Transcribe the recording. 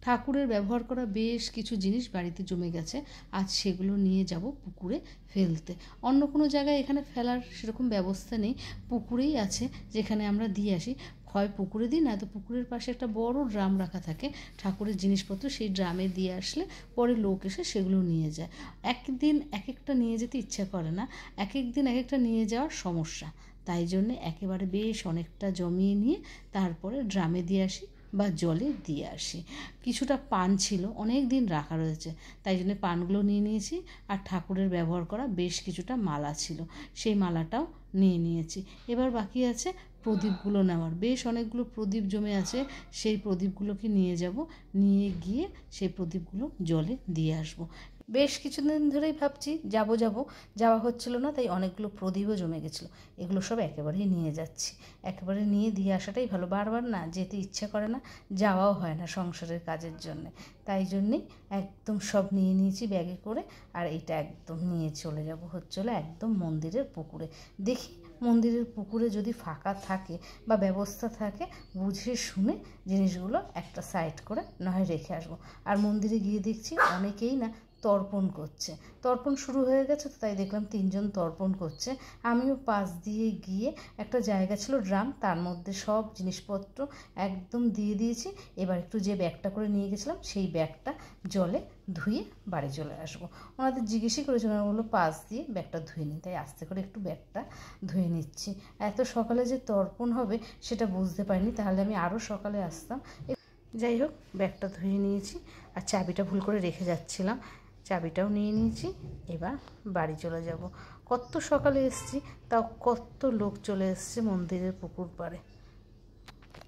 ঠাকুরের ব্যবহার করা বেশ কিছু জিনিস বাড়িতে জমে গেছে, আজ সেগুলো নিয়ে যাব পুকুরে ফেলতে। অন্য কোনো জায়গায় এখানে ফেলার সেরকম ব্যবস্থা নেই, পুকুরেই আছে যেখানে আমরা দিয়ে আসি। হয় পুকুরে দিই, না তো পুকুরের পাশে একটা বড় ড্রাম রাখা থাকে ঠাকুরের জিনিসপত্র, সেই ড্রামে দিয়ে আসলে পরে লোক এসে সেগুলো নিয়ে যায়। একদিন এক একটা নিয়ে যেতে ইচ্ছা করে না, এক একদিন এক একটা নিয়ে যাওয়ার সমস্যা, তাই জন্যে একেবারে বেশ অনেকটা জমিয়ে নিয়ে তারপরে ড্রামে দিয়ে আসি বা জলে দিয়ে আসি। কিছুটা পান ছিল, অনেক দিন রাখা রয়েছে, তাই জন্য পানগুলো নিয়ে নিয়েছি। আর ঠাকুরের ব্যবহার করা বেশ কিছুটা মালা ছিল, সেই মালাটাও নিয়ে নিয়েছি। এবার বাকি আছে প্রদীপগুলো নেওয়ার। বেশ অনেকগুলো প্রদীপ জমে আছে, সেই প্রদীপগুলোকে নিয়ে যাব, নিয়ে গিয়ে সেই প্রদীপগুলো জলে দিয়ে আসব। বেশ কিছুদিন ধরেই ভাবছি যাওয়া হচ্ছিল না, তাই অনেকগুলো প্রদীপও জমে গেছিলো, এগুলো সব একেবারেই নিয়ে যাচ্ছি। একেবারে নিয়ে দিয়ে আসাটাই ভালো, বারবার না যেতে ইচ্ছা করে না, যাওয়াও হয় না সংসারের কাজের জন্যে, তাই জন্যেই একদম সব নিয়ে নিয়েছি ব্যাগে করে। আর এটা একদম নিয়ে চলে যাব হচ্ছিল একদম মন্দিরের পুকুরে। দেখি মন্দিরের পুকুরে যদি ফাঁকা থাকে বা ব্যবস্থা থাকে, বুঝে শুনে জিনিসগুলো একটা সাইড করে নয় রেখে আসবো। আর মন্দিরে গিয়ে দেখছি অনেকেই না তর্পণ করছে, তর্পণ শুরু হয়ে গেছে, তো তাই দেখলাম 3 জন তর্পণ করছে। আমিও পাশ দিয়ে গিয়ে একটা জায়গা ছিল ড্রাম, তার মধ্যে সব জিনিসপত্র একদম দিয়ে দিয়েছি। এবার একটু যে ব্যাগটা করে নিয়ে গেছিলাম সেই ব্যাগটা জলে ধুয়ে বাড়ি চলে আসবো। ওনাদের জিজ্ঞেসই করেছিল, ওনারা বললো পাশ দিয়ে ব্যাগটা ধুয়ে নিই, তাই আস্তে করে একটু ব্যাগটা ধুয়ে নিচ্ছি। এত সকালে যে তর্পণ হবে সেটা বুঝতে পারিনি, তাহলে আমি আরও সকালে আসতাম। যাই হোক, ব্যাগটা ধুয়ে নিয়েছি, আর চাবিটা ভুল করে রেখে যাচ্ছিলাম, চাবিটাও নিয়ে নিয়েছি। এবার বাড়ি চলে যাব। কত সকালে এসেছি, তাও কত লোক চলে এসছে মন্দিরের পুকুর পাড়ে।